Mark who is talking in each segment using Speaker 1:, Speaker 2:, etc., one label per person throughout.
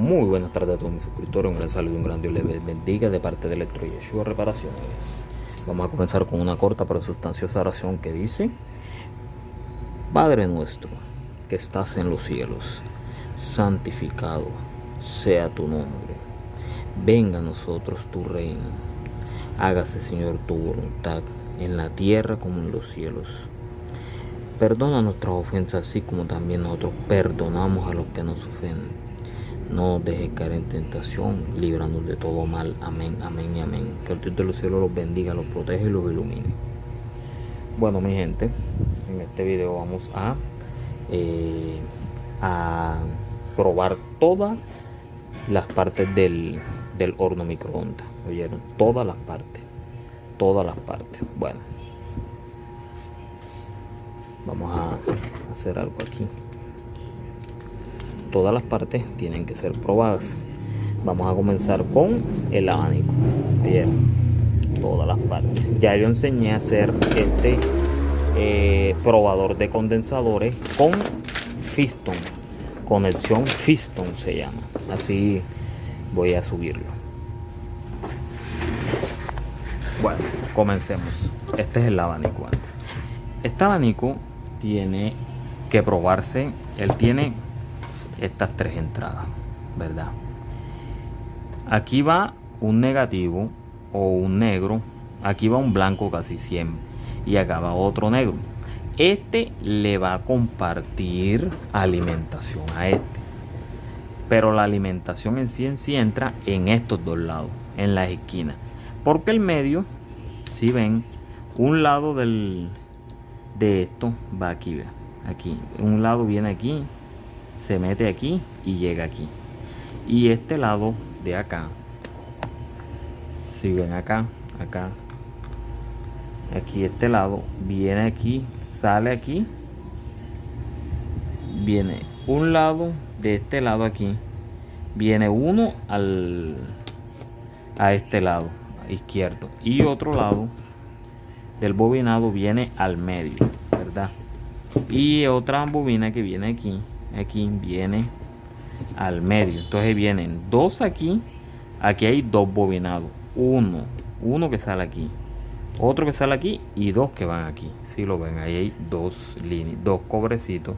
Speaker 1: Muy buenas tardes a todos mis suscriptores, un gran saludo, un gran Dios les bendiga de parte de Electro Yeshua Reparaciones. Vamos a comenzar con una corta pero sustanciosa oración que dice: Padre nuestro que estás en los cielos, santificado sea tu nombre. Venga a nosotros tu reino. Hágase, Señor, tu voluntad en la tierra como en los cielos. Perdona nuestras ofensas, así como también nosotros perdonamos a los que nos ofenden. No nos dejes caer en tentación, líbranos de todo mal. Amén, amén y amén. Que el Dios de los cielos los bendiga, los protege y los ilumine. Bueno, mi gente, en este video vamos a probar todas las partes del horno microondas. ¿Oyeron? Todas las partes. Todas las partes. Bueno, vamos a hacer algo aquí. Todas las partes tienen que ser probadas. Vamos a comenzar con el abanico. Bien, todas las partes. Ya yo enseñé a hacer este probador de condensadores con Fiston. Conexión Fiston se llama. Así voy a subirlo. Bueno, comencemos. Este es el abanico. Este abanico tiene que probarse. Él tiene estas tres entradas, ¿verdad? Aquí va un negativo o un negro, aquí va un blanco casi siempre y acá va otro negro. Este le va a compartir alimentación a este, pero la alimentación en sí entra en estos dos lados, en las esquinas, porque el medio, si ven, un lado de esto va aquí, ¿ve? Aquí, un lado viene aquí, se mete aquí y llega aquí, y este lado de acá, si ven acá, aquí este lado viene aquí, sale aquí, viene un lado de este lado aquí, viene uno a este lado izquierdo y otro lado del bobinado viene al medio, ¿verdad? Y otra bobina que viene aquí viene al medio. Entonces vienen dos aquí hay dos bobinados, uno que sale aquí, otro que sale aquí y dos que van aquí. Si lo ven, ahí hay dos líneas, dos cobrecitos,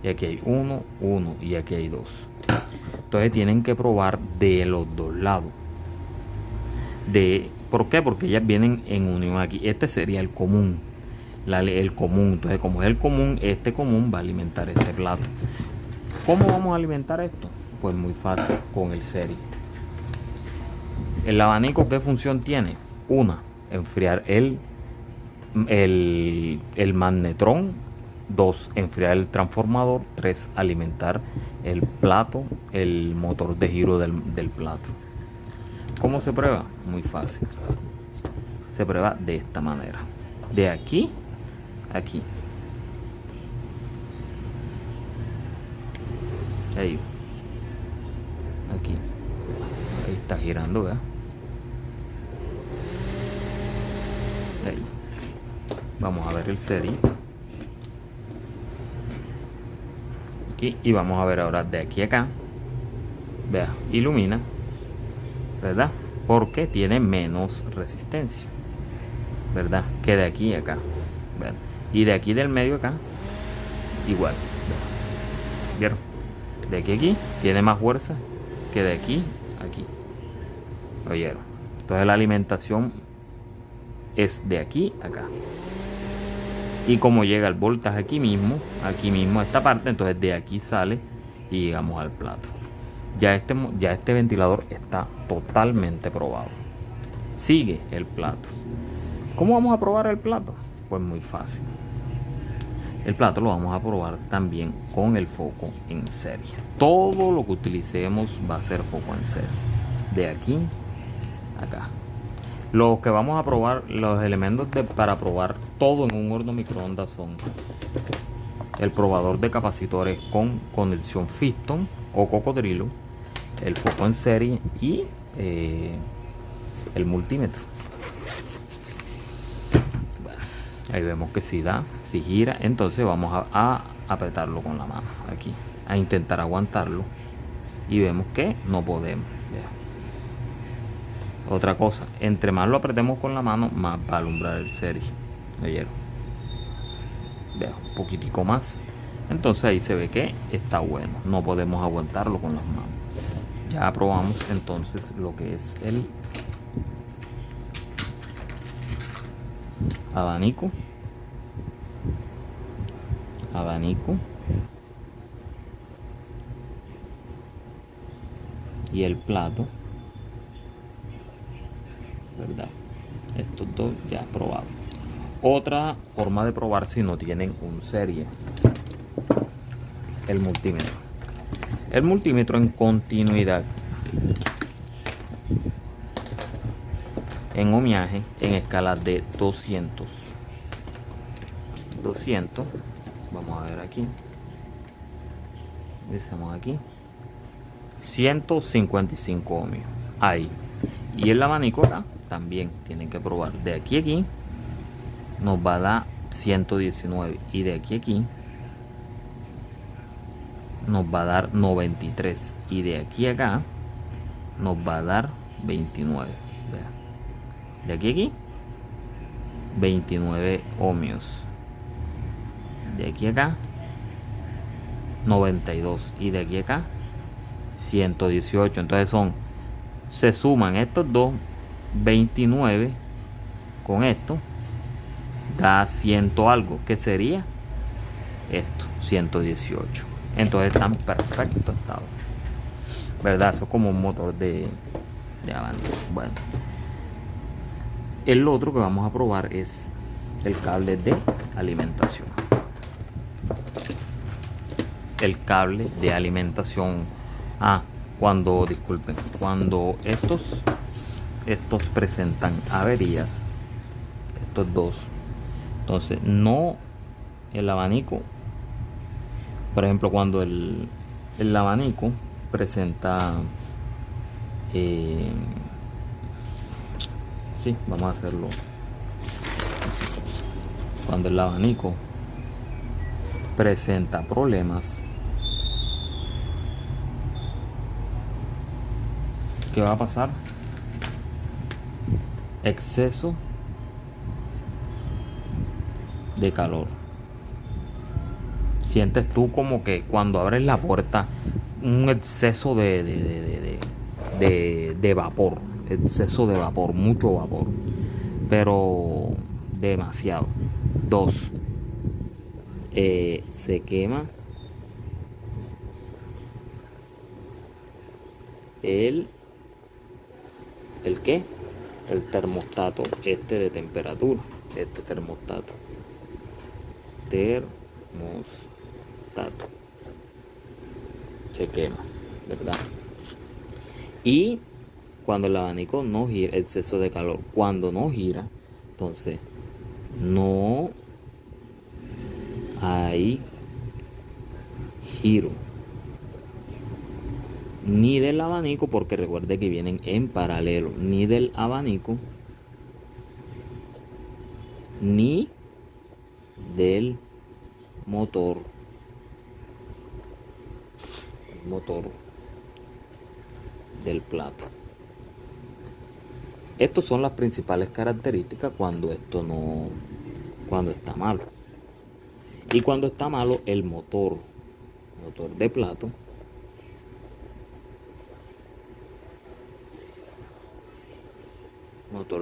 Speaker 1: y aquí hay uno y aquí hay dos. Entonces tienen que probar de los dos lados. ¿Por qué? Porque ellas vienen en unión aquí. Este sería el común, el común. Entonces, como es el común, este común va a alimentar este plato. ¿Cómo vamos a alimentar esto? Pues muy fácil, con el serie. El abanico, ¿qué función tiene? Una, enfriar el magnetrón. Dos, enfriar el transformador. Tres, alimentar el plato, el motor de giro del plato. ¿Cómo se prueba? Muy fácil. Se prueba de esta manera. De aquí a aquí. Ahí está girando, ¿verdad? Ahí. Vamos a ver el serie aquí y vamos a ver ahora de aquí a acá. Vea, ilumina, ¿verdad? Porque tiene menos resistencia, ¿verdad? Que de aquí a acá, ¿verdad? Y de aquí del medio acá igual, ¿vieron? De aquí a aquí tiene más fuerza que de aquí a aquí. ¿Oyeron? Entonces la alimentación es de aquí a acá. Y como llega el voltaje aquí mismo a esta parte, entonces de aquí sale y llegamos al plato. Ya este ventilador está totalmente probado. Sigue el plato. ¿Cómo vamos a probar el plato? Pues muy fácil. El plato lo vamos a probar también con el foco en serie. Todo lo que utilicemos va a ser foco en serie. De aquí a acá. Los que vamos a probar, los elementos para probar todo en un horno microondas son el probador de capacitores con conexión Fiston o cocodrilo, el foco en serie y el multímetro. Ahí vemos que si da, si gira, entonces vamos a apretarlo con la mano aquí, a intentar aguantarlo, y vemos que no podemos. Vea. Otra cosa, entre más lo apretemos con la mano, más va a alumbrar el serie. ¿Oyeron? Vea, un poquitico más. Entonces ahí se ve que está bueno. No podemos aguantarlo con las manos. Ya probamos entonces lo que es el abanico. Y el plato, ¿verdad? Estos dos ya probados. Otra forma de probar si no tienen un serie, el multímetro. El multímetro en continuidad, en ohmiaje, en escala de 200. Vamos a ver aquí. Decimos aquí 155 ohmios. Ahí. Y el abanico acá también tienen que probar. De aquí a aquí nos va a dar 119. Y de aquí a aquí nos va a dar 93. Y de aquí a acá nos va a dar 29. De aquí a aquí 29 ohmios. De aquí a acá 92. Y de aquí a acá 118. Entonces se suman estos dos, 29 con esto, da 100 algo, que sería esto, 118. Entonces está en perfecto estado, ¿verdad? Eso es como un motor de abanico. Bueno, el otro que vamos a probar es el cable de alimentación. El cable de alimentación. Disculpen, cuando estos presentan averías, estos dos, entonces no, el abanico, por ejemplo, cuando el abanico presenta vamos a hacerlo. Cuando el abanico presenta problemas, ¿qué va a pasar? Exceso de calor. Sientes tú como que cuando abres la puerta un exceso de vapor, exceso de vapor, mucho vapor, pero demasiado. 2, se quema ¿el qué? El termostato de temperatura. Este termostato se quema, ¿verdad? Y cuando el abanico no gira, exceso de calor, cuando no gira, entonces no hay giro ni del abanico, porque recuerde que vienen en paralelo, ni del abanico ni del motor del plato. Estas son las principales características cuando está malo. Y cuando está malo el motor de plato,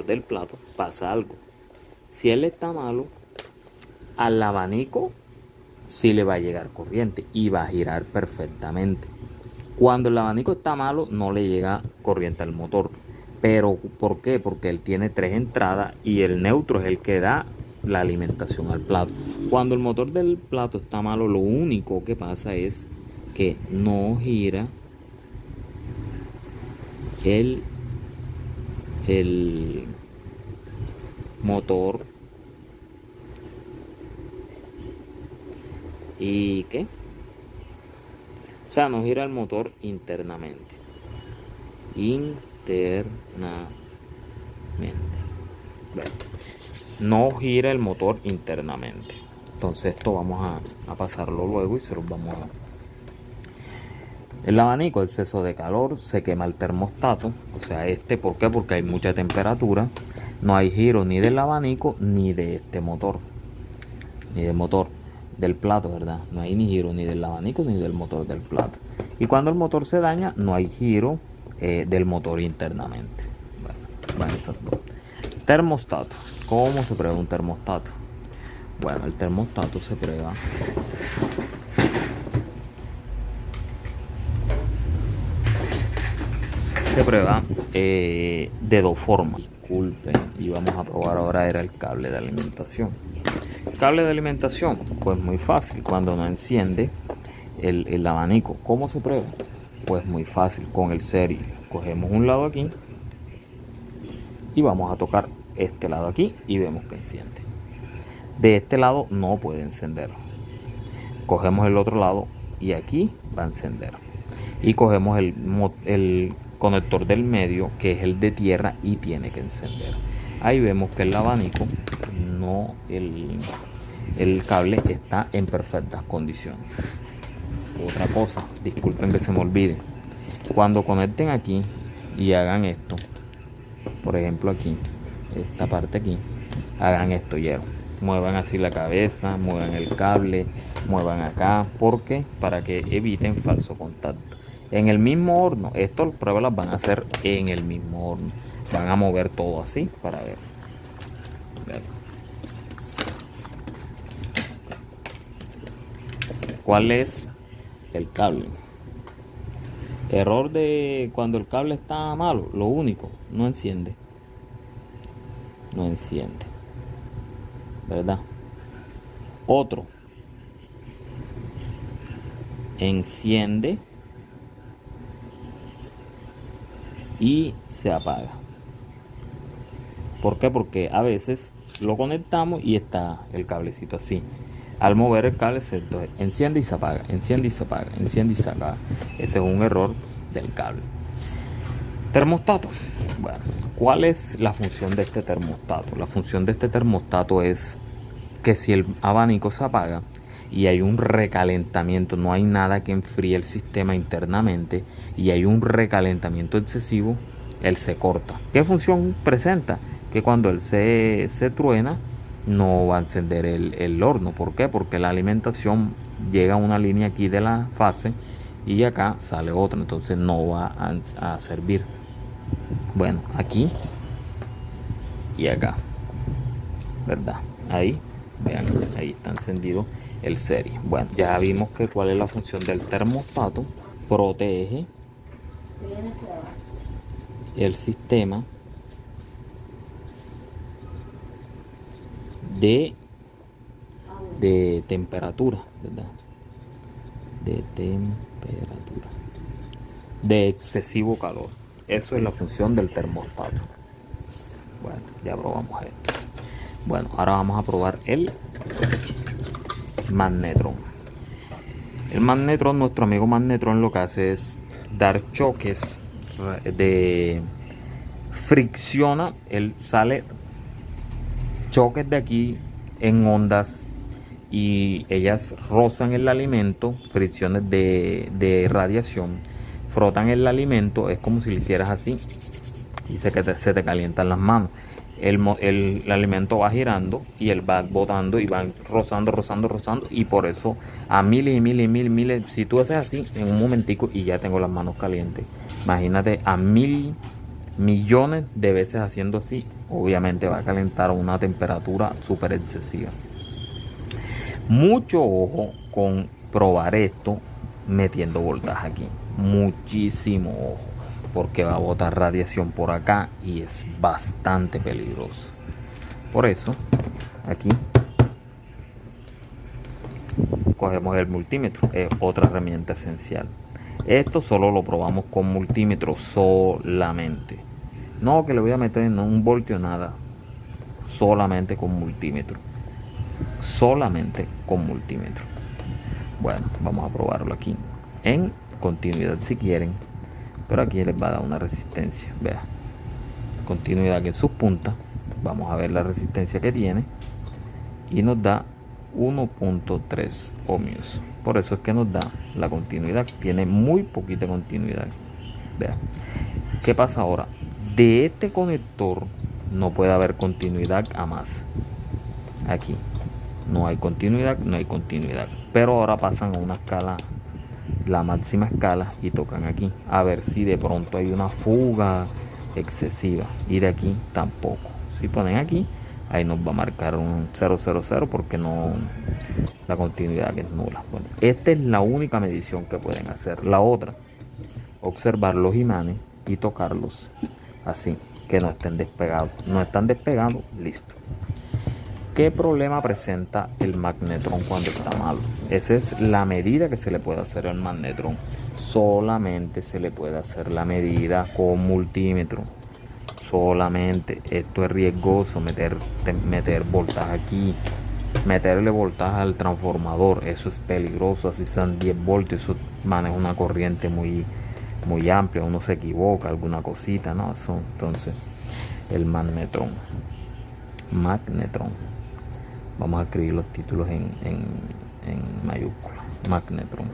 Speaker 1: del plato, pasa algo. Si él está malo, al abanico sí le va a llegar corriente y va a girar perfectamente. Cuando el abanico está malo, no le llega corriente al motor. Pero ¿por qué? Porque él tiene 3 entradas y el neutro es el que da la alimentación al plato. Cuando el motor del plato está malo, lo único que pasa es que no gira el motor y ¿qué? O sea, no gira el motor internamente. Bueno, no gira el motor internamente. Entonces esto vamos a pasarlo luego y se los vamos El abanico, exceso de calor, se quema el termostato. O sea, ¿por qué? Porque hay mucha temperatura. No hay giro ni del abanico ni de este motor. Ni del motor del plato, ¿verdad? No hay ni giro ni del abanico ni del motor del plato. Y cuando el motor se daña, no hay giro del motor internamente. Bueno, esas dos. Termostato. ¿Cómo se prueba un termostato? Bueno, el termostato se prueba de dos formas. Disculpen, y vamos a probar ahora era el cable de alimentación. Cable de alimentación, pues muy fácil. Cuando no enciende el abanico, ¿cómo se prueba? Pues muy fácil, con el serie cogemos un lado aquí y vamos a tocar este lado aquí y vemos que enciende. De este lado no puede encender. Cogemos el otro lado y aquí va a encender. Y cogemos el conector del medio, que es el de tierra, y tiene que encender. Ahí vemos que el abanico, no el cable, está en perfectas condiciones. Otra cosa, disculpen que se me olvide, cuando conecten aquí y hagan esto, por ejemplo aquí, esta parte aquí, hagan esto, muevan así la cabeza, muevan el cable, muevan acá, porque para que eviten falso contacto. En el mismo horno, estas pruebas las van a hacer en el mismo horno, van a mover todo así para ver. ¿Cuál es el cable? Error de cuando el cable está malo, lo único, no enciende, ¿verdad? Otro, enciende y se apaga. ¿Por qué? Porque a veces lo conectamos y está el cablecito así. Al mover el cable se enciende y se apaga, enciende y se apaga, enciende y se apaga. Ese es un error del cable. Termostato. Bueno, ¿cuál es la función de este termostato? La función de este termostato es que si el abanico se apaga y hay un recalentamiento, no hay nada que enfríe el sistema internamente y hay un recalentamiento excesivo, él se corta. ¿Qué función presenta? Que cuando él se truena, no va a encender el horno. ¿Por qué? Porque la alimentación llega a una línea aquí de la fase y acá sale otra, entonces no va a servir. Bueno, aquí y acá, ¿verdad? Ahí, vean, ahí está encendido el serie. Bueno, ya vimos que cuál es la función del termostato. Protege el sistema de temperatura, ¿verdad? De temperatura, de excesivo calor. Eso es la función del termostato. Bueno, ya probamos esto. Bueno, ahora vamos a probar el magnetron. El magnetron, nuestro amigo magnetron, lo que hace es dar choques de fricciona, él sale choques de aquí en ondas y ellas rozan el alimento, fricciones de radiación, frotan el alimento, es como si lo hicieras así y se te calientan las manos. El alimento va girando y él va botando y va rozando y por eso a miles, si tú haces así en un momentico y ya tengo las manos calientes, imagínate a 1.000 millones de veces haciendo así, obviamente va a calentar a una temperatura súper excesiva. Mucho ojo con probar esto metiendo voltaje aquí, muchísimo ojo, porque va a botar radiación por acá y es bastante peligroso. Por eso aquí cogemos el multímetro, es otra herramienta esencial. Esto solo lo probamos con multímetro solamente, no que le voy a meter en un voltio, nada, solamente con multímetro, Bueno, vamos a probarlo aquí en continuidad si quieren, pero aquí les va a dar una resistencia. Vea, continuidad que en sus puntas, vamos a ver la resistencia que tiene y nos da 1.3 ohmios Por eso es que nos da la continuidad. Tiene muy poquita continuidad. Vean. ¿Qué pasa ahora? De este conector no puede haber continuidad a más. Aquí no hay continuidad, no hay continuidad. Pero ahora pasan a una escala, la máxima escala, y tocan aquí. A ver si de pronto hay una fuga excesiva. Y de aquí tampoco. Si ponen aquí, ahí nos va a marcar un 000 porque no, la continuidad es nula. Bueno, esta es la única medición que pueden hacer. La otra, observar los imanes y tocarlos así, que no estén despegados. No están despegados, listo. ¿Qué problema presenta el magnetrón cuando está malo? Esa es la medida que se le puede hacer al magnetrón. Solamente se le puede hacer la medida con multímetro. Solamente. Esto es riesgoso, meter voltaje aquí, meterle voltaje al transformador. Eso es peligroso, así sean 10 voltios. Eso maneja una corriente muy amplia. Uno se equivoca, alguna cosita, ¿no? Eso, entonces, el magnetrón. Vamos a escribir los títulos en mayúscula. Magnetrón.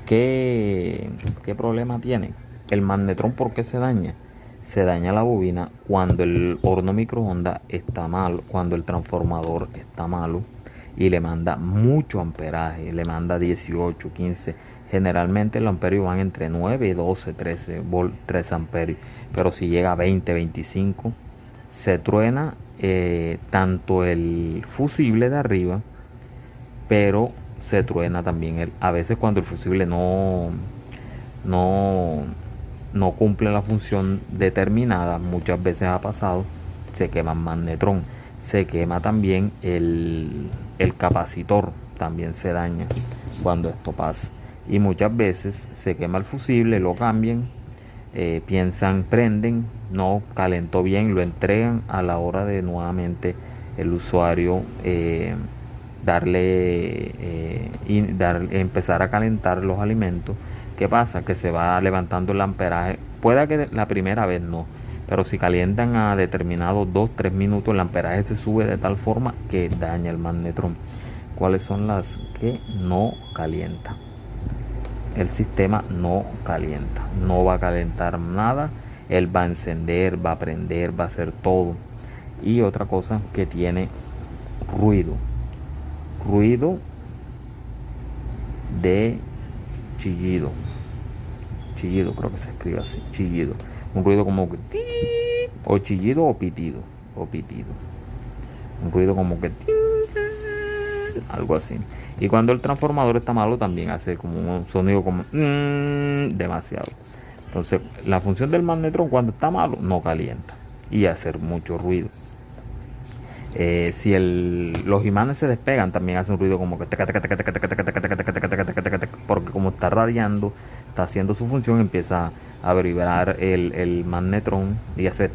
Speaker 1: ¿Qué problema tiene? El magnetrón, ¿por qué se daña? Se daña la bobina cuando el horno microondas está malo, cuando el transformador está malo y le manda mucho amperaje, le manda 18, 15. Generalmente los amperios van entre 9, 12, 13 amperios, pero si llega a 20, 25, se truena tanto el fusible de arriba, pero se truena también a veces cuando el fusible no cumple la función determinada. Muchas veces ha pasado, se quema el magnetrón, se quema también el capacitor, también se daña cuando esto pasa, y muchas veces se quema el fusible, lo cambian, piensan, prenden, no calentó bien, lo entregan. A la hora de nuevamente el usuario empezar a calentar los alimentos, ¿qué pasa? Que se va levantando el amperaje. Puede que la primera vez no, pero si calientan a determinados 2-3 minutos, el amperaje se sube de tal forma que daña el magnetrón. ¿Cuáles son las que no calientan? El sistema no calienta, no va a calentar nada. Él va a encender, va a prender, va a hacer todo. Y otra cosa que tiene ruido de chillido, creo que se escribe así, chillido, un ruido como que o chillido o pitido, un ruido como que algo así. Y cuando el transformador está malo, también hace como un sonido como demasiado. Entonces, la función del magnetrón cuando está malo, no calienta y hacer mucho ruido. Si los imanes se despegan, también hace un ruido como que porque como está radiando, está haciendo su función, empieza a vibrar el magnetrón y hace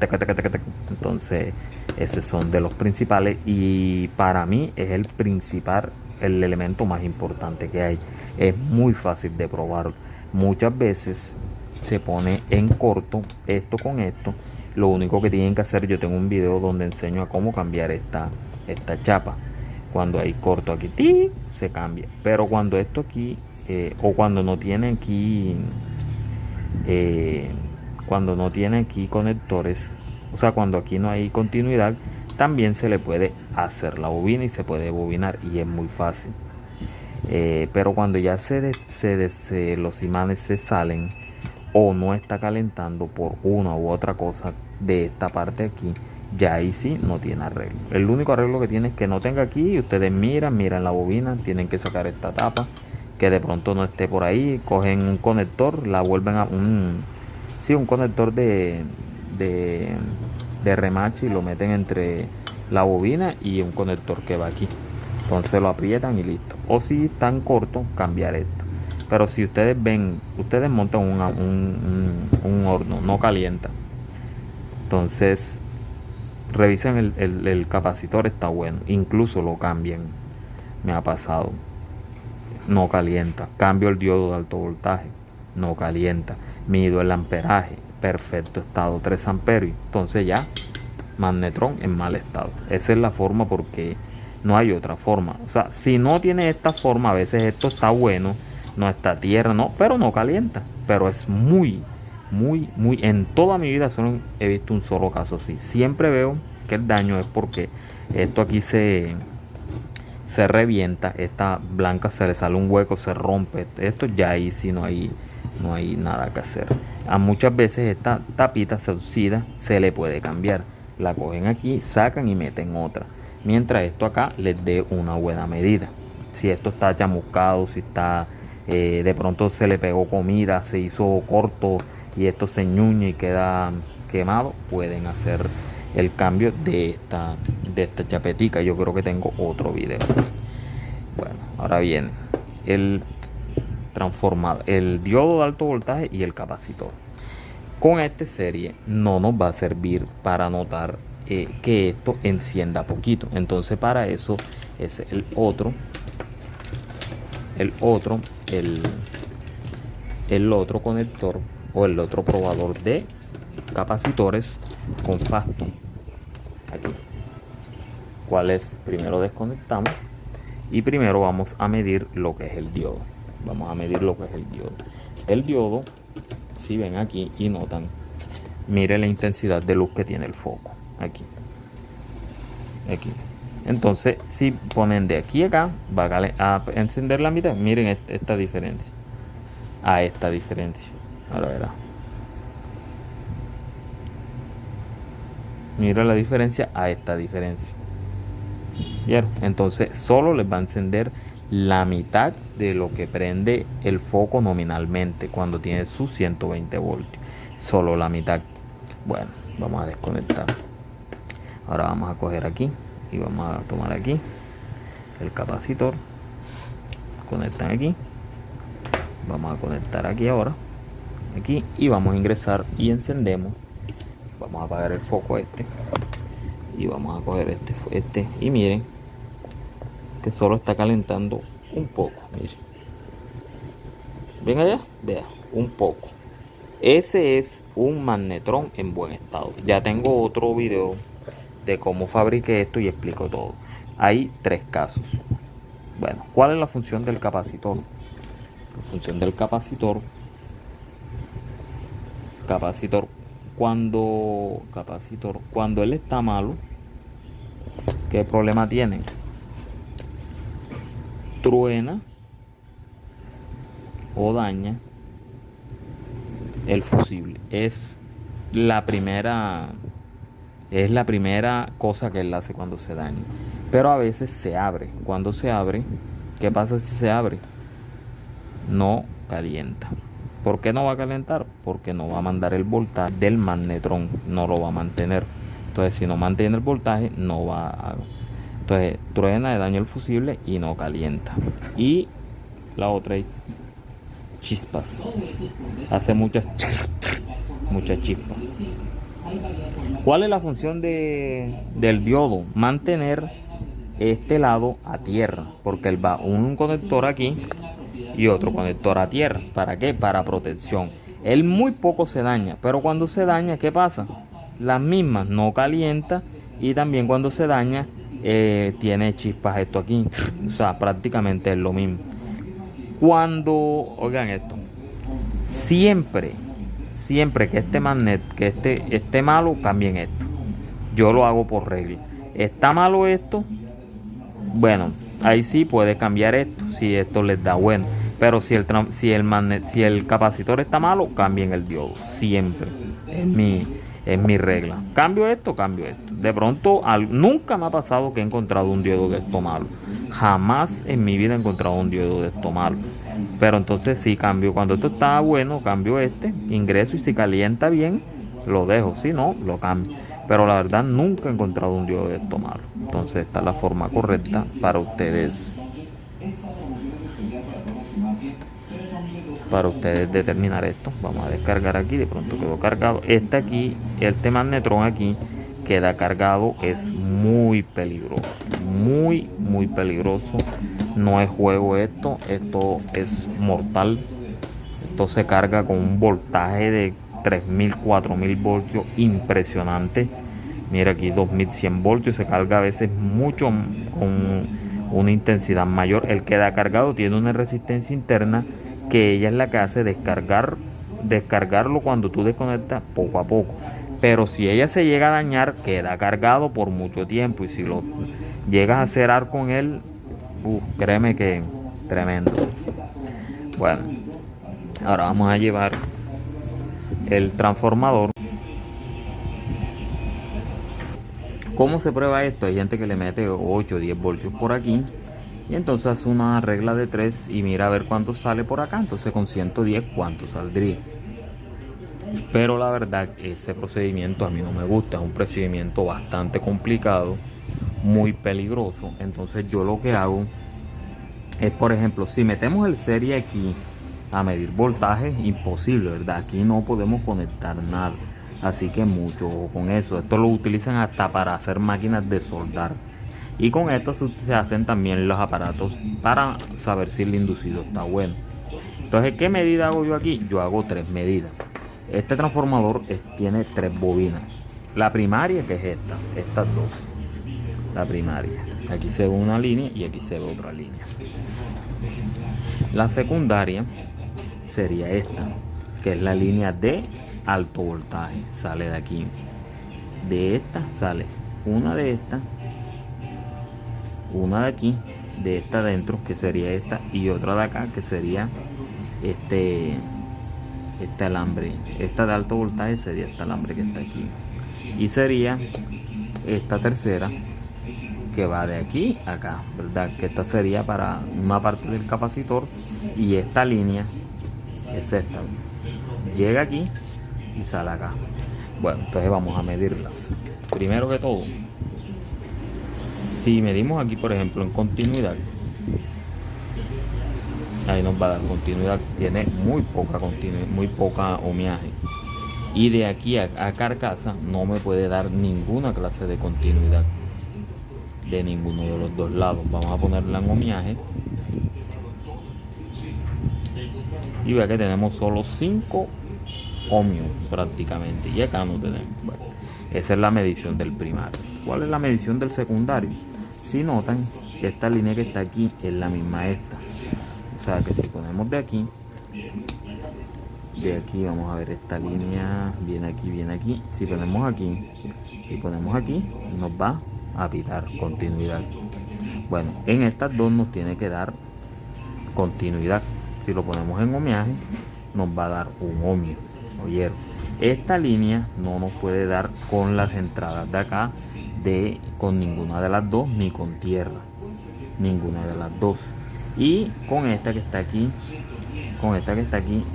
Speaker 1: entonces esos son de los principales, y para mí es el principal, el elemento más importante que hay. Es muy fácil de probar. Muchas veces se pone en corto esto con esto. Lo único que tienen que hacer, yo tengo un video donde enseño a cómo cambiar esta chapa. Cuando hay corto aquí, se cambia. Pero cuando esto aquí, o cuando no tiene aquí, conectores, o sea, cuando aquí no hay continuidad, también se le puede hacer la bobina y se puede bobinar, y es muy fácil. Pero cuando ya los imanes se salen o no está calentando por una u otra cosa de esta parte aquí, ya ahí sí no tiene arreglo. El único arreglo que tiene es que no tenga aquí, y ustedes miran la bobina, tienen que sacar esta tapa que de pronto no esté por ahí, cogen un conector, la vuelven a un conector de remache, y lo meten entre la bobina y un conector que va aquí. Entonces lo aprietan y listo. O si están cortos, cambiar esto. Pero si ustedes montan un horno, no calienta. Entonces revisen el capacitor, está bueno. Incluso lo cambian. Me ha pasado. No calienta. Cambio el diodo de alto voltaje. No calienta. Mido el amperaje. Perfecto estado, 3 amperios. Entonces ya, magnetrón en mal estado. Esa es la forma, porque no hay otra forma. O sea, si no tiene esta forma, a veces esto está bueno, no está tierra, no, pero no calienta. Pero es muy, en toda mi vida solo he visto un solo caso así. Siempre veo que el daño es porque esto aquí se revienta, esta blanca se le sale un hueco, se rompe. Esto ya ahí sí no hay nada que hacer. A muchas veces esta tapita se oxida, se le puede cambiar. La cogen aquí, sacan y meten otra. Mientras esto acá les dé una buena medida. Si esto está chamuscado, si está de pronto se le pegó comida, se hizo corto y esto se ñuña y queda quemado, pueden hacer el cambio de esta chapetica. Yo creo que tengo otro video. Bueno, ahora viene el transformador, el diodo de alto voltaje y el capacitor. Con esta serie no nos va a servir para notar que esto encienda poquito. Entonces para eso es el otro conector o el otro probador de capacitores con Faston. Aquí, cuál es, primero desconectamos y primero vamos a medir lo que es el diodo. El diodo, si ven aquí y notan, mire la intensidad de luz que tiene el foco aquí. Entonces si ponen de aquí a acá, va a encender la mitad. Miren esta diferencia a esta diferencia. Ahora verá, mira la diferencia a esta diferencia. ¿Vieron? Entonces solo les va a encender la mitad de lo que prende el foco nominalmente cuando tiene sus 120 voltios. Solo la mitad. Bueno, vamos a desconectar. Ahora vamos a coger aquí y vamos a tomar aquí el capacitor. Conectan aquí. Vamos a conectar aquí ahora. Aquí y vamos a ingresar y encendemos. Vamos a apagar el foco y vamos a coger este y miren que solo está calentando un poco. Miren, ven allá, vea, un poco. Ese es un magnetrón en buen estado. Ya tengo otro video de cómo fabriqué esto y explico todo. Hay 3 casos. Bueno, ¿cuál es la función del capacitor? La función del capacitor cuando él está malo, ¿qué problema tiene? Truena o daña el fusible. Es la primera cosa que él hace cuando se daña. Pero a veces se abre. Cuando se abre, ¿qué pasa si se abre? No calienta. ¿Por qué no va a calentar? Porque no va a mandar el voltaje del magnetrón, no lo va a mantener. Entonces si no mantiene el voltaje, no va a... Entonces truena, daña el fusible y no calienta. Y la otra es chispas. Hace muchas chispas. ¿Cuál es la función del diodo? Mantener este lado a tierra, porque él va un conector aquí y otro conector a tierra. ¿Para qué? Para protección. Él muy poco se daña, pero cuando se daña, ¿qué pasa? Las mismas no calienta y también cuando se daña tiene chispas esto aquí. O sea, prácticamente es lo mismo. Cuando, oigan esto, siempre que este magnet, que esté malo, cambien esto. Yo lo hago por regla. ¿Está malo esto? Bueno, ahí sí puede cambiar esto, si esto les da bueno. Pero si el capacitor está malo, cambien el diodo. Siempre. Es mi regla. Cambio esto. De pronto, nunca me ha pasado que he encontrado un diodo de esto malo. Jamás en mi vida he encontrado un diodo de esto malo. Pero entonces sí cambio. Cuando esto está bueno, cambio ingreso y si calienta bien, lo dejo. Si no, lo cambio. Pero la verdad nunca he encontrado un diodo de esto malo. Entonces esta es la forma correcta para ustedes determinar esto. Vamos a descargar aquí, de pronto quedó cargado. Este magnetrón aquí queda cargado, es muy peligroso, muy peligroso. No es juego esto es mortal. Esto se carga con un voltaje de 3000, 4000 voltios impresionante. Mira aquí 2100 voltios, se carga a veces mucho con una intensidad mayor. El queda cargado tiene una resistencia interna que ella es la que hace descargarlo cuando tú desconectas poco a poco. Pero si ella se llega a dañar, queda cargado por mucho tiempo, y si lo llegas a cerrar con él, créeme que tremendo. Bueno, ahora vamos a llevar el transformador. ¿Cómo se prueba esto? Hay gente que le mete 8 o 10 voltios por aquí y entonces hace una regla de 3 y mira a ver cuánto sale por acá. Entonces con 110 cuánto saldría. Pero la verdad, ese procedimiento a mí no me gusta. Es un procedimiento bastante complicado, muy peligroso. Entonces yo lo que hago es, por ejemplo, si metemos el serie aquí a medir voltaje, imposible, ¿verdad? Aquí no podemos conectar nada. Así que mucho ojo con eso. Esto lo utilizan hasta para hacer máquinas de soldar. Y con esto se hacen también los aparatos para saber si el inducido está bueno. Entonces, ¿qué medida hago yo aquí? Yo hago 3 medidas. Este transformador tiene 3 bobinas. La primaria, que es estas dos. La primaria. Aquí se ve una línea y aquí se ve otra línea. La secundaria sería esta, que es la línea de alto voltaje. Sale de aquí. De esta sale una de estas, una de aquí, de esta adentro, que sería esta, y otra de acá, que sería este alambre. Esta de alto voltaje sería este alambre que está aquí, y sería esta tercera que va de aquí a acá, ¿verdad? Que esta sería para una parte del capacitor, y esta línea es esta, llega aquí y sale acá. Bueno, entonces vamos a medirlas. Primero que todo, si medimos aquí, por ejemplo, en continuidad, ahí nos va a dar continuidad. Tiene muy poca continuidad, muy poca ohmiaje. Y de aquí a carcasa no me puede dar ninguna clase de continuidad de ninguno de los dos lados. Vamos a ponerla en ohmiaje y vea que tenemos solo 5 ohmios prácticamente, y acá no tenemos. Bueno, esa es la medición del primario. ¿Cuál es la medición del secundario? Si notan, esta línea que está aquí es la misma esta. O sea que si ponemos de aquí vamos a ver, esta línea viene aquí. Si ponemos aquí y ponemos aquí, nos va a pitar continuidad. Bueno, en estas dos nos tiene que dar continuidad. Si lo ponemos en ohmiaje, nos va a dar un ohmio. Oyeron, esta línea no nos puede dar con las entradas de acá, con ninguna de las dos, ni con tierra, ninguna de las dos. Y con esta que está aquí,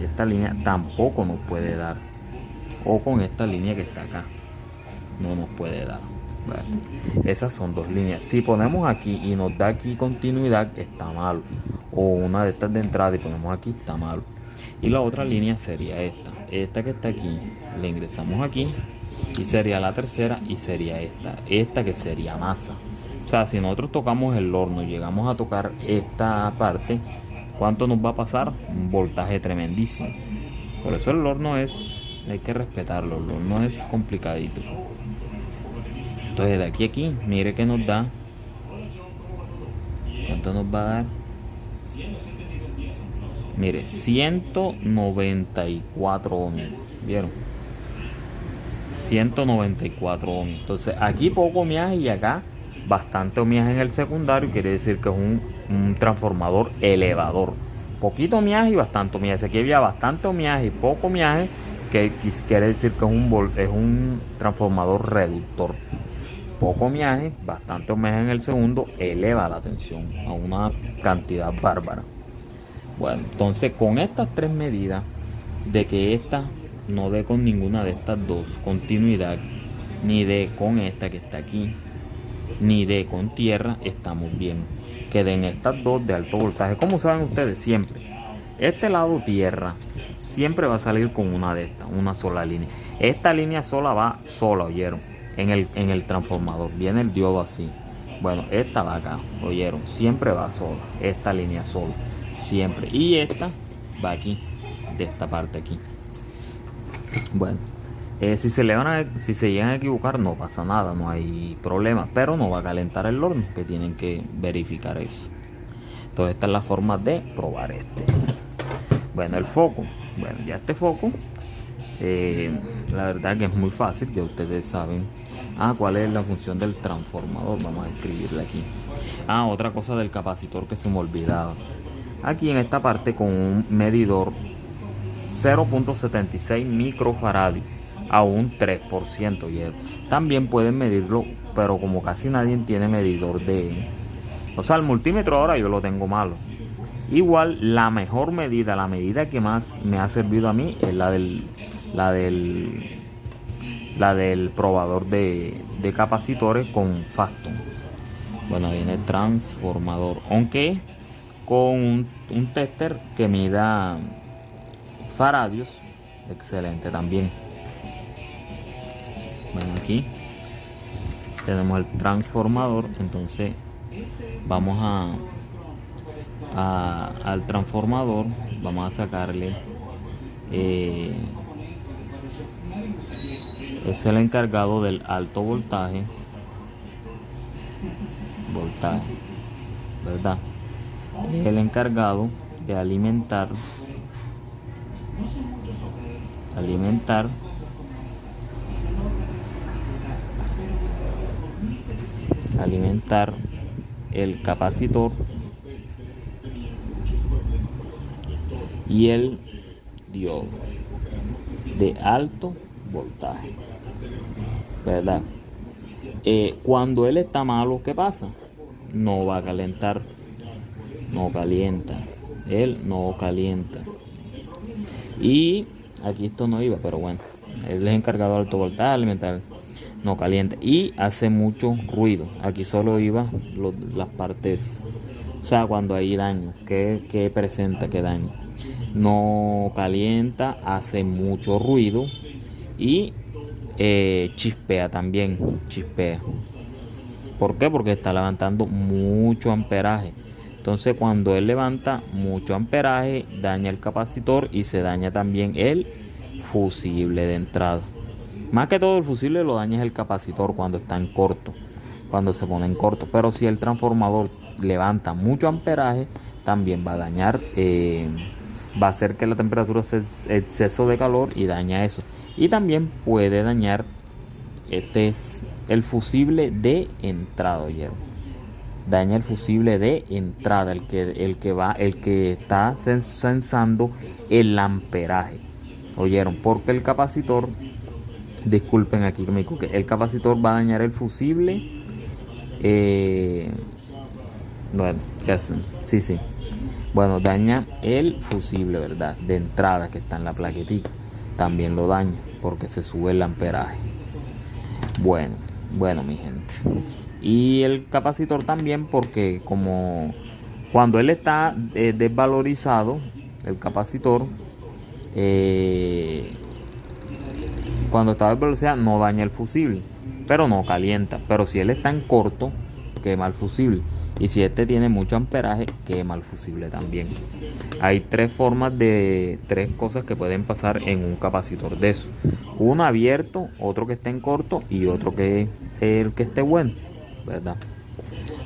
Speaker 1: esta línea tampoco nos puede dar, o con esta línea que está acá no nos puede dar. Bueno, esas son dos líneas. Si ponemos aquí y nos da aquí continuidad, está malo. O una de estas de entrada y ponemos aquí, está malo. Y la otra línea sería esta que está aquí, le ingresamos aquí y sería la tercera, y sería esta que sería masa. O sea, si nosotros tocamos el horno y llegamos a tocar esta parte, ¿cuánto nos va a pasar? Un voltaje tremendísimo. Por eso el horno hay que respetarlo, el horno es complicadito. Entonces de aquí a aquí, mire que nos da, ¿cuánto nos va a dar? Mire, 194 ohmios. ¿Vieron? 194 ohmios. Entonces aquí poco ohmiaje y acá bastante ohmiaje en el secundario. Quiere decir que es un transformador elevador. Poquito ohmiaje y bastante ohmiaje. Aquí había bastante ohmiaje y poco ohmiaje, que quiere decir que es un transformador reductor. Poco ohmiaje, bastante ohmiaje en el segundo, eleva la tensión a una cantidad bárbara. Bueno, entonces con estas 3 medidas, de que esta no dé con ninguna de estas dos continuidad, ni dé con esta que está aquí, ni dé con tierra, estamos bien. Que den estas dos de alto voltaje. Como saben ustedes, siempre este lado tierra siempre va a salir con una de estas, una sola línea. Esta línea sola va sola, oyeron, en el transformador viene el diodo así. Bueno, esta va acá, oyeron, siempre va sola, esta línea sola siempre, y esta va aquí, de esta parte aquí. Bueno, Si se llegan a equivocar, no pasa nada, no hay problema, pero no va a calentar el horno, que tienen que verificar eso. Entonces esta es la forma de probar este. Bueno, el foco. Bueno, ya este foco, la verdad que es muy fácil, ya ustedes saben. ¿Cuál es la función del transformador? Vamos a escribirle aquí. Otra cosa del capacitor que se me olvidaba. Aquí en esta parte, con un medidor 0.76 microfaradios a un 3%. También pueden medirlo, pero como casi nadie tiene medidor el multímetro ahora yo lo tengo malo. Igual la mejor medida, la medida que más me ha servido a mí es la del probador de capacitores con Faston. Bueno, viene el transformador, aunque con un tester que mida faradios, excelente también. Bueno, aquí tenemos el transformador. Entonces vamos al transformador, vamos a sacarle, es el encargado del alto voltaje, ¿verdad? Es el encargado de alimentar el capacitor y el diodo de alto voltaje, ¿verdad? Cuando él está malo, ¿qué pasa? No va a calentar, no calienta, él no calienta. Y aquí esto no iba, pero bueno, él es encargado de alto voltaje, alimentar, no calienta y hace mucho ruido. Aquí solo iba las partes, o sea, cuando hay daño, que presenta que daño. No calienta, hace mucho ruido y chispea también, chispea. ¿Por qué? Porque está levantando mucho amperaje. Entonces cuando él levanta mucho amperaje, daña el capacitor y se daña también el fusible de entrada. Más que todo el fusible lo daña es el capacitor cuando está en corto, cuando se pone en corto. Pero si el transformador levanta mucho amperaje, también va a dañar, va a hacer que la temperatura sea exceso de calor y daña eso. Y también puede dañar, este es el fusible de entrada, ¿oyeron? Daña el fusible de entrada, el que está sensando el amperaje, ¿oyeron? Porque el capacitor, disculpen aquí que me equivoqué, el capacitor va a dañar el fusible, bueno, ¿qué hacen? Sí, bueno, daña el fusible, ¿verdad? De entrada que está en la plaquetita, también lo daña porque se sube el amperaje. Bueno, mi gente. Y el capacitor también, porque como cuando él está desvalorizado, el capacitor, cuando está desvalorizado no daña el fusible, pero no calienta. Pero si él está en corto, quema el fusible. Y si este tiene mucho amperaje, quema el fusible también. Hay tres cosas que pueden pasar en un capacitor de eso. Uno abierto, otro que esté en corto y otro que el que esté bueno, ¿verdad?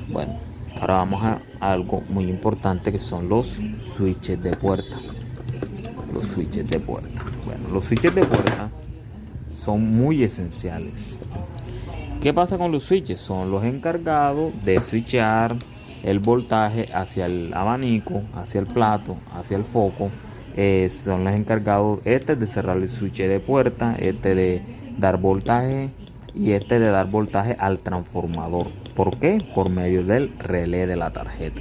Speaker 1: Bueno, ahora vamos a algo muy importante, que son los switches de puerta. Bueno, los switches de puerta son muy esenciales. ¿Qué pasa con los switches? Son los encargados de switchar el voltaje hacia el abanico, hacia el plato, hacia el foco. Son los encargados, este de cerrar el switch de puerta, este de dar voltaje y este de dar voltaje al transformador. ¿Por qué? Por medio del relé de la tarjeta.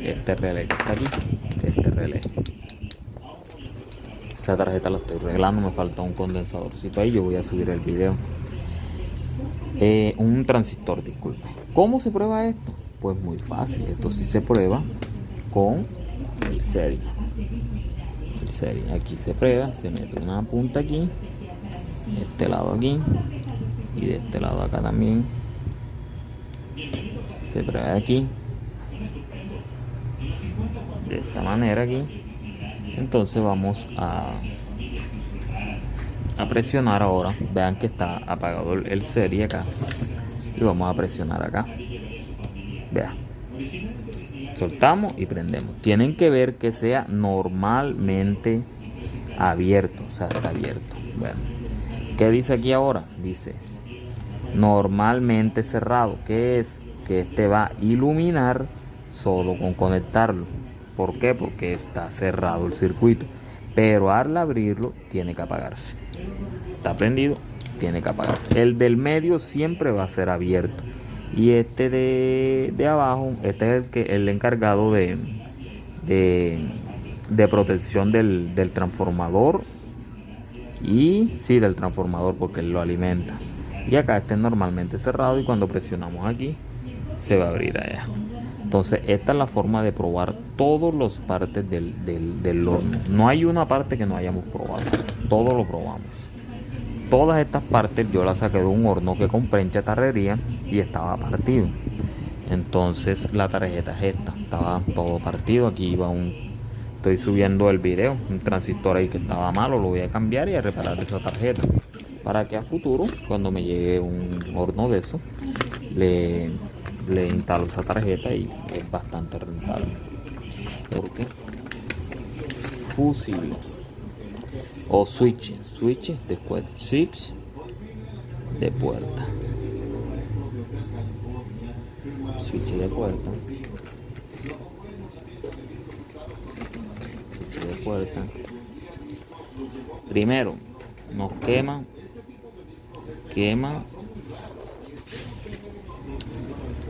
Speaker 1: Este relé que está aquí, este relé. Esta tarjeta la estoy arreglando, me falta un condensadorcito ahí, yo voy a subir el video. Un transistor, disculpe. ¿Cómo se prueba esto? Pues muy fácil, esto sí se prueba con el serie. Aquí se prueba, se mete una punta aquí, de este lado aquí y de este lado acá también. Se prueba aquí, de esta manera aquí. Entonces vamos a a presionar ahora. Vean que está apagado el serie acá. Y vamos a presionar acá. Vean. Soltamos y prendemos. Tienen que ver que sea normalmente abierto. O sea, está abierto. Bueno. ¿Qué dice aquí ahora? Dice normalmente cerrado. ¿Qué es? Que este va a iluminar solo con conectarlo. ¿Por qué? Porque está cerrado el circuito. Pero al abrirlo tiene que apagarse. Está prendido, tiene que apagarse. El del medio siempre va a ser abierto. Y este de abajo, este es el encargado de protección del transformador. Y sí, del transformador, porque él lo alimenta. Y acá este es normalmente cerrado, y cuando presionamos aquí se va a abrir allá. Entonces esta es la forma de probar todas las partes del horno. No hay una parte que no hayamos probado, todo lo probamos. Todas estas partes yo las saqué de un horno que compré en chatarrería y estaba partido. Entonces la tarjeta es esta, estaba todo partido. Aquí va estoy subiendo el video, un transistor ahí que estaba malo, lo voy a cambiar y a reparar esa tarjeta, para que a futuro, cuando me llegue un horno de eso, le instalo esa tarjeta, y es bastante rentable. Porque fusibles o switches de puerta, switch de puerta, switch de puerta, switch de puerta. Primero nos quema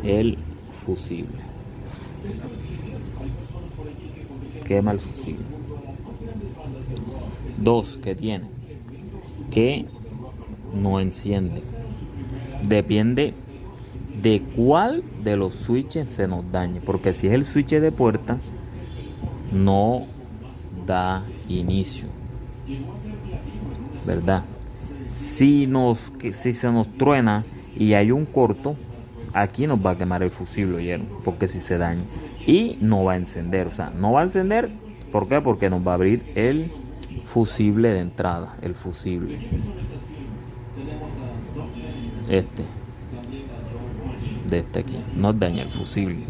Speaker 1: el fusible. Quema el fusible. 2, que tiene que no enciende. Depende de cuál de los switches se nos dañe, porque si es el switch de puerta, no da inicio, ¿verdad? Si se nos truena y hay un corto, aquí nos va a quemar el fusible, ¿oyeron? Porque si se daña, y no va a encender. O sea, no va a encender. ¿Por qué? Porque nos va a abrir el fusible de entrada. El fusible de este aquí nos daña el fusible.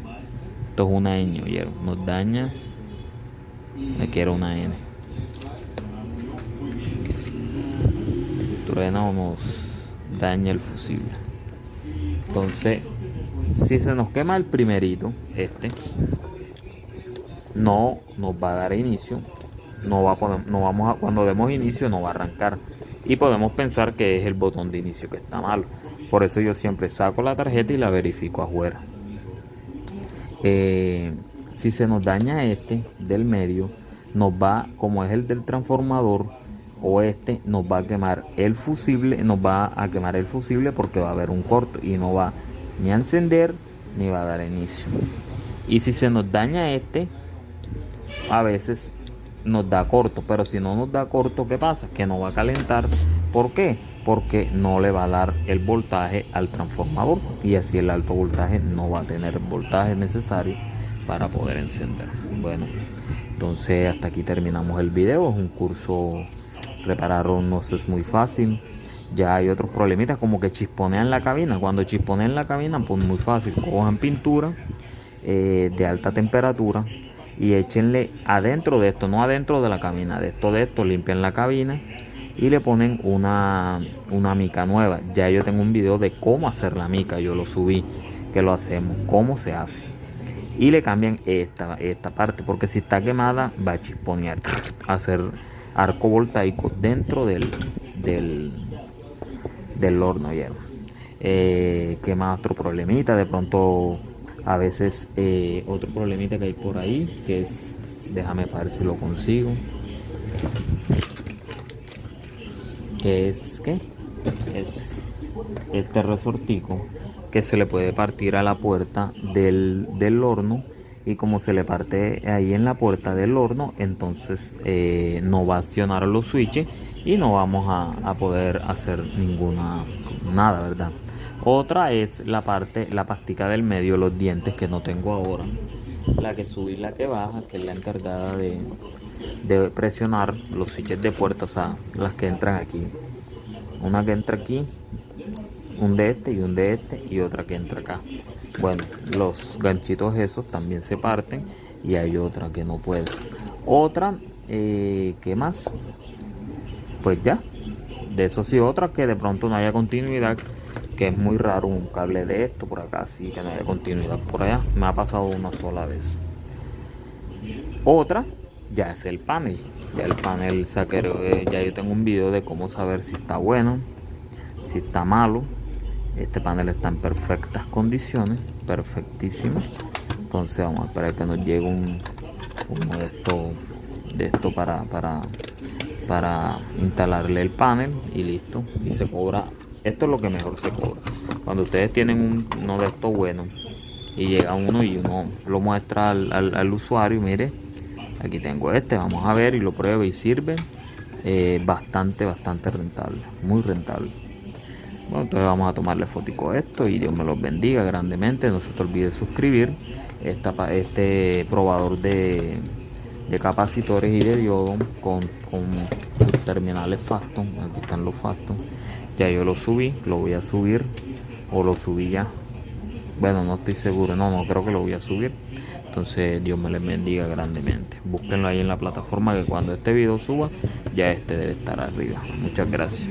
Speaker 1: Esto es una N, ¿oyeron? Nos daña. Aquí era una N. Truena o nos daña el fusible. Entonces, si se nos quema el primerito, no nos va a dar inicio. Cuando demos inicio no va a arrancar, y podemos pensar que es el botón de inicio que está malo. Por eso yo siempre saco la tarjeta y la verifico afuera. Si se nos daña este del medio, como es el del transformador, o nos va a quemar el fusible, porque va a haber un corto y no va ni a encender ni va a dar inicio. Y si se nos daña a veces nos da corto, pero si no nos da corto, ¿qué pasa? Que no va a calentar. ¿Por qué? Porque no le va a dar el voltaje al transformador, y así el alto voltaje no va a tener el voltaje necesario para poder encender. Bueno, entonces hasta aquí terminamos el video. Es un curso, reparar hornos es muy fácil. Ya hay otros problemitas como que chisponean la cabina. Cuando chisponean la cabina, pues muy fácil, cojan pintura de alta temperatura y échenle adentro de esto, no adentro de la cabina, de esto limpian la cabina y le ponen una mica nueva. Ya yo tengo un video de cómo hacer la mica, yo lo subí, que lo hacemos, cómo se hace. Y le cambian esta parte, porque si está quemada va a chisponear, hacer arco voltaico dentro del horno. ¿Ya? ¿Qué más? Otro problemita, de pronto a veces otro problemita que hay por ahí, que es, déjame ver si lo consigo, que es este resortico que se le puede partir a la puerta del horno, y como se le parte ahí en la puerta del horno, entonces no va a accionar los switches y no vamos a poder hacer nada, ¿verdad? Otra es la pastica del medio, los dientes, que no tengo ahora, la que sube y la que baja, que es la encargada de presionar los switches de puerta, o sea, las que entran aquí una que entra aquí, un de este y un de este y otra que entra acá. Bueno, los ganchitos esos también se parten y hay otra que no puede. Otra, ¿qué más? Pues ya, de eso sí, otra que de pronto no haya continuidad, que es muy raro un cable de esto por acá, sí que no haya continuidad por allá. Me ha pasado una sola vez. Otra ya es el panel. Ya el panel saquero, ya yo tengo un video de cómo saber si está bueno, si está malo. Este panel está en perfectas condiciones, perfectísimas. Entonces vamos a esperar que nos llegue uno de esto para instalarle el panel y listo. Y se cobra, esto es lo que mejor se cobra. Cuando ustedes tienen uno de estos buenos y llega uno y uno lo muestra al usuario, mire, aquí tengo este, vamos a ver, y lo prueba y sirve. Bastante rentable, muy rentable. Bueno, entonces vamos a tomarle fotico a esto y Dios me los bendiga grandemente. No se te olvide suscribir. Este probador de capacitores y de diodo con terminales Faston. Aquí están los Faston. Ya yo lo subí, lo voy a subir o lo subí ya. Bueno, no estoy seguro, no creo que lo voy a subir. Entonces Dios me les bendiga grandemente. Búsquenlo ahí en la plataforma, que cuando este video suba ya este debe estar arriba. Muchas gracias.